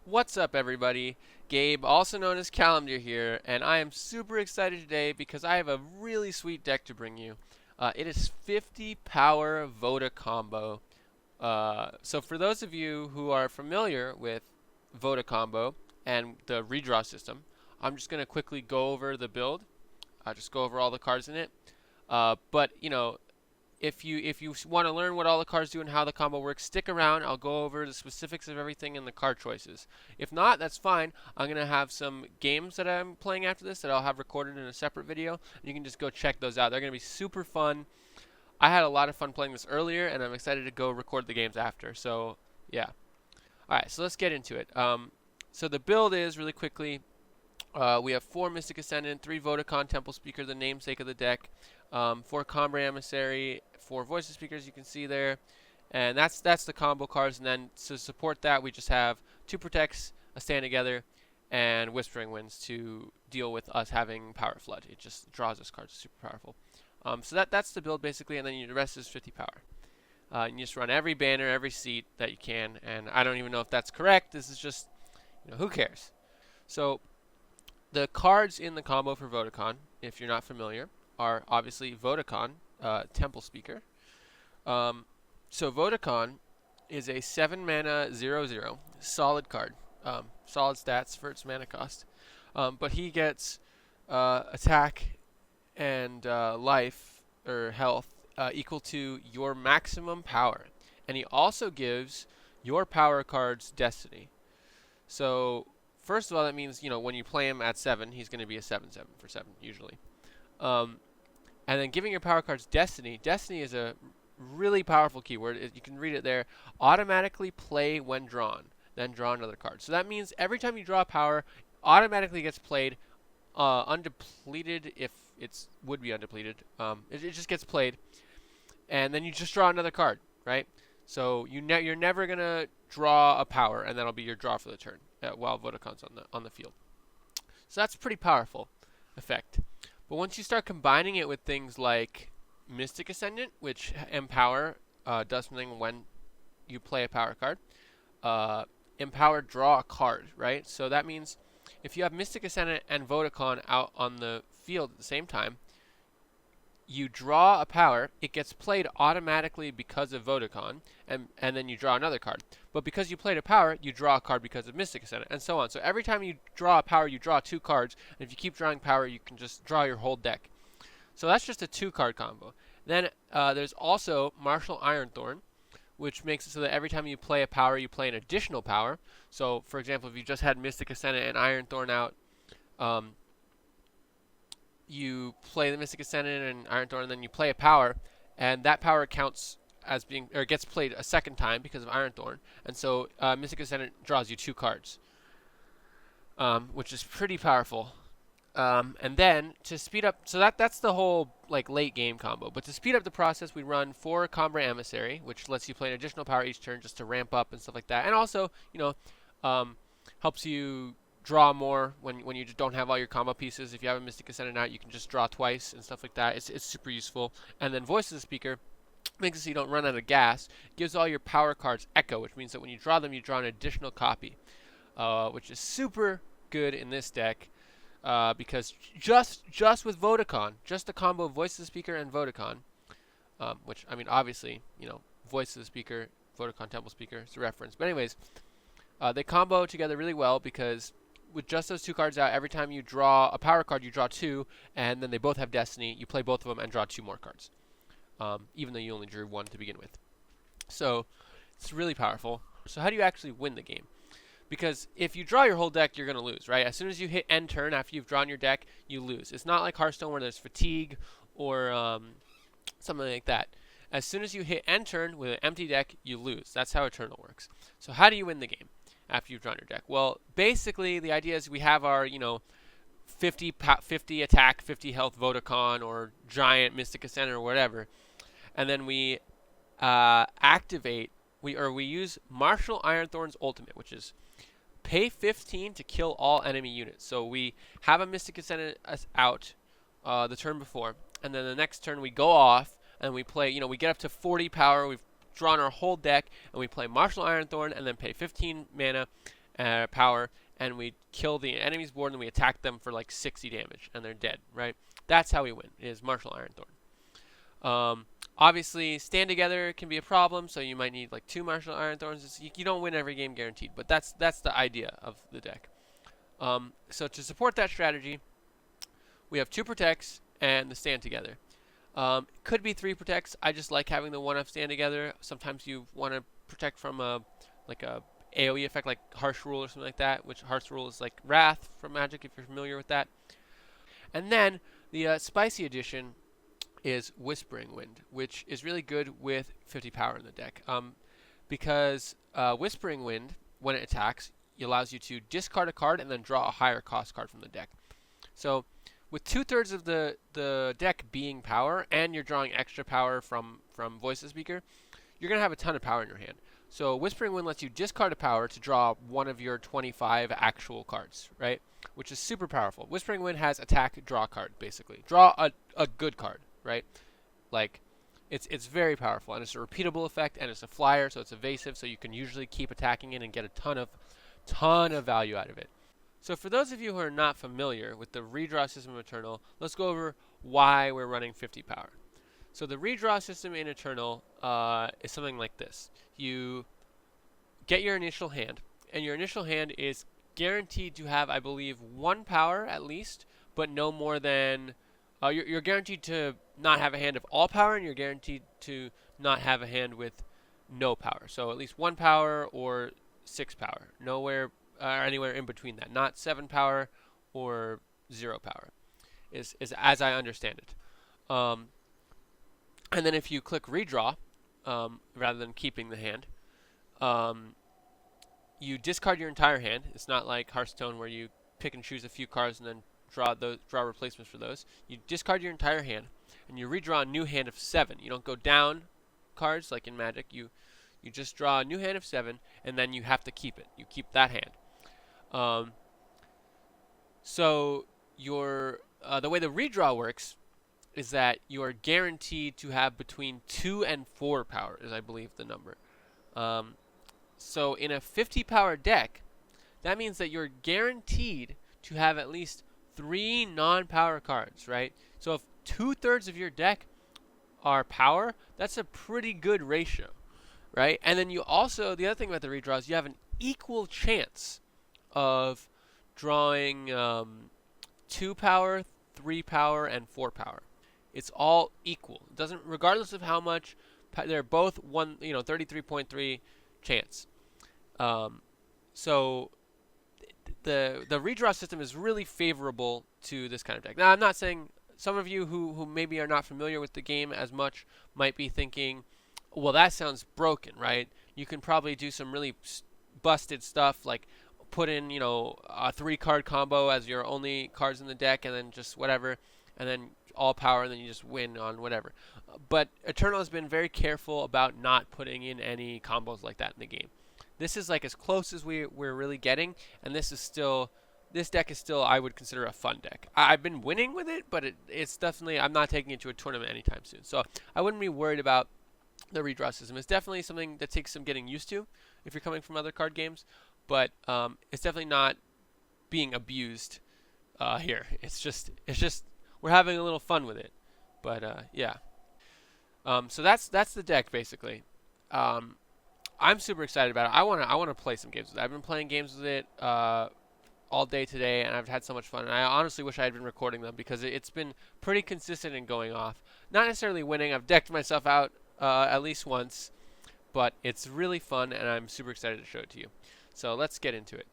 What's up, everybody? Gabe, also known as Calendar here, and I am super excited today because I have a really sweet deck to bring you. It is 50 power Vodakombo. So for those of you who are familiar with Vodakombo and the redraw system, I'm just going to quickly go over the build. I'll just go over all the cards in it. But if you want to learn what all the cards do and how the combo works, stick around. I'll go over the specifics of everything and the card choices. If not, that's fine. I'm going to have some games that I'm playing after this that I'll have recorded in a separate video. You can just go check those out. They're going to be super fun. I had a lot of fun playing this earlier, and I'm excited to go record the games after. So, yeah. All right, so let's get into it. So the build is, really quickly, we have 4 Mystic Ascendant, 3 Vodacon Temple Speaker, the namesake of the deck, 4 Combre Emissary, 4 Voices Speakers you can see there, and that's the combo cards. And then to support that, we just have 2 Protects, a Stand Together, and Whispering Winds to deal with us having Power Flood. It just draws us cards super powerful. So that's the build basically, and then the rest is 50 power. You just run every banner, every seat that you can, and I don't even know if that's correct. This is just, who cares? So the cards in the combo for Vodacon, if you're not familiar, are obviously Vodacon, Temple Speaker. So Vodacon is a 7 mana 0/0 solid card, solid stats for its mana cost. But he gets attack and life or health equal to your maximum power, and he also gives your power cards destiny. So first of all, that means when you play him at 7, he's going to be a 7/7 for 7 usually. Um, and then giving your power cards destiny. Destiny is a really powerful keyword. You can read it there. Automatically play when drawn, then draw another card. So that means every time you draw a power, automatically gets played, undepleted if it would be undepleted. It just gets played, and then you just draw another card, right? So you're never gonna draw a power, and that'll be your draw for the turn while Vodacon's on the field. So that's a pretty powerful effect. But once you start combining it with things like Mystic Ascendant, which Empower does something when you play a power card. Empower, draw a card, right? So that means if you have Mystic Ascendant and Vodacon out on the field at the same time, you draw a power, it gets played automatically because of Vodacon, and then you draw another card. But because you played a power, you draw a card because of Mystic Ascendant, and so on. So every time you draw a power, you draw 2 cards, and if you keep drawing power, you can just draw your whole deck. So that's just a 2-card combo. Then there's also Martial Ironthorn, which makes it so that every time you play a power, you play an additional power. So, for example, if you just had Mystic Ascendant and Ironthorn out, you play the Mystic Ascendant and Ironthorn, and then you play a power, and that power counts as being, or gets played a second time because of Ironthorn, and so Mystic Ascendant draws you 2 cards, which is pretty powerful. And then to speed up, so that's the whole late game combo. But to speed up the process, we run 4 Combre Emissary, which lets you play an additional power each turn just to ramp up and stuff like that, and also helps you draw more when you just don't have all your combo pieces. If you have a Mystic Ascendant out, you can just draw twice and stuff like that. It's super useful. And then Voice of the Speaker makes it so you don't run out of gas. Gives all your power cards echo, which means that when you draw them, you draw an additional copy, which is super good in this deck. Because just with Vodacon, just the combo of Voice of the Speaker and Vodacon, which, I mean, obviously, Voice of the Speaker, Vodacon Temple Speaker is a reference. But anyways, they combo together really well because with just those 2 cards out, every time you draw a power card, you draw 2, and then they both have Destiny. You play both of them and draw 2 more cards, even though you only drew 1 to begin with. So it's really powerful. So how do you actually win the game? Because if you draw your whole deck, you're going to lose, right? As soon as you hit end turn after you've drawn your deck, you lose. It's not like Hearthstone where there's fatigue or something like that. As soon as you hit end turn with an empty deck, you lose. That's how Eternal works. So how do you win the game after you've drawn your deck? Well, basically, the idea is we have our, 50 attack, 50 health Vodacon or Giant Mystic Ascendant or whatever. And then we activate, we use Martial Ironthorn's ultimate, which is pay 15 to kill all enemy units. So we have a Mystic Ascendant out the turn before, and then the next turn we go off and we play, we get up to 40 power, we've drawn our whole deck, and we play Martial Ironthorn and then pay 15 mana, power, and we kill the enemy's board, and we attack them for like 60 damage, and they're dead, right? That's how we win, is Martial Ironthorn. Obviously, stand together can be a problem, so you might need like 2 Martial Ironthorns. You don't win every game guaranteed, but that's the idea of the deck. So to support that strategy, we have 2 protects and the stand together. Could be 3 protects. I just like having the 1-up stand together. Sometimes you want to protect from a AoE effect like Harsh Rule or something like that, which Harsh Rule is like Wrath from Magic if you're familiar with that. And then the Spicy Edition is Whispering Wind, which is really good with 50 power in the deck. Because Whispering Wind, when it attacks, it allows you to discard a card and then draw a higher cost card from the deck. So with 2/3 of the deck being power, and you're drawing extra power from Voice of the Speaker, you're going to have a ton of power in your hand. So Whispering Wind lets you discard a power to draw one of your 25 actual cards, right? Which is super powerful. Whispering Wind has attack, draw card, basically. Draw a good card, right? Like, it's very powerful, and it's a repeatable effect, and it's a flyer, so it's evasive, so you can usually keep attacking it and get a ton of value out of it. So for those of you who are not familiar with the redraw system of Eternal, let's go over why we're running 50 power. So the redraw system in Eternal is something like this. You get your initial hand, and your initial hand is guaranteed to have, I believe, 1 power at least, but no more than... you're guaranteed to not have a hand of all power, and you're guaranteed to not have a hand with no power. So at least 1 power or 6 power. Nowhere anywhere in between that. Not 7 power or 0 power is as I understand it. And then if you click redraw, rather than keeping the hand, you discard your entire hand. It's not like Hearthstone where you pick and choose a few cards and then draw replacements for those. You discard your entire hand, and you redraw a new hand of 7. You don't go down cards like in Magic. You just draw a new hand of 7, and then you have to keep it. You keep that hand. So the way the redraw works is that you are guaranteed to have between 2 and 4 power, is I believe the number. So in a 50 power deck, that means that you're guaranteed to have at least 3 non-power cards, right? So if 2/3 of your deck are power, that's a pretty good ratio, right? And then you also, the other thing about the redraw is you have an equal chance of drawing 2 power, 3 power, and 4 power. It's all equal. It doesn't, regardless of how much, they're both 33.3 chance. So the redraw system is really favorable to this kind of deck. Now, I'm not saying some of you who maybe are not familiar with the game as much might be thinking, well, that sounds broken, right? You can probably do some really busted stuff like put in, a 3-card combo as your only cards in the deck, and then just whatever, and then all power, and then you just win on whatever. But Eternal has been very careful about not putting in any combos like that in the game. This is like as close as we're really getting, and this deck is still, I would consider, a fun deck. I've been winning with it, but it's definitely, I'm not taking it to a tournament anytime soon. So I wouldn't be worried about the redraw system. It's definitely something that takes some getting used to if you're coming from other card games, but it's definitely not being abused here. It's just we're having a little fun with it. But yeah. So that's the deck basically. I'm super excited about it. I want to play some games with it. I've been playing games with it all day today, and I've had so much fun. And I honestly wish I had been recording them because it's been pretty consistent in going off. Not necessarily winning. I've decked myself out at least once, but it's really fun, and I'm super excited to show it to you. So let's get into it.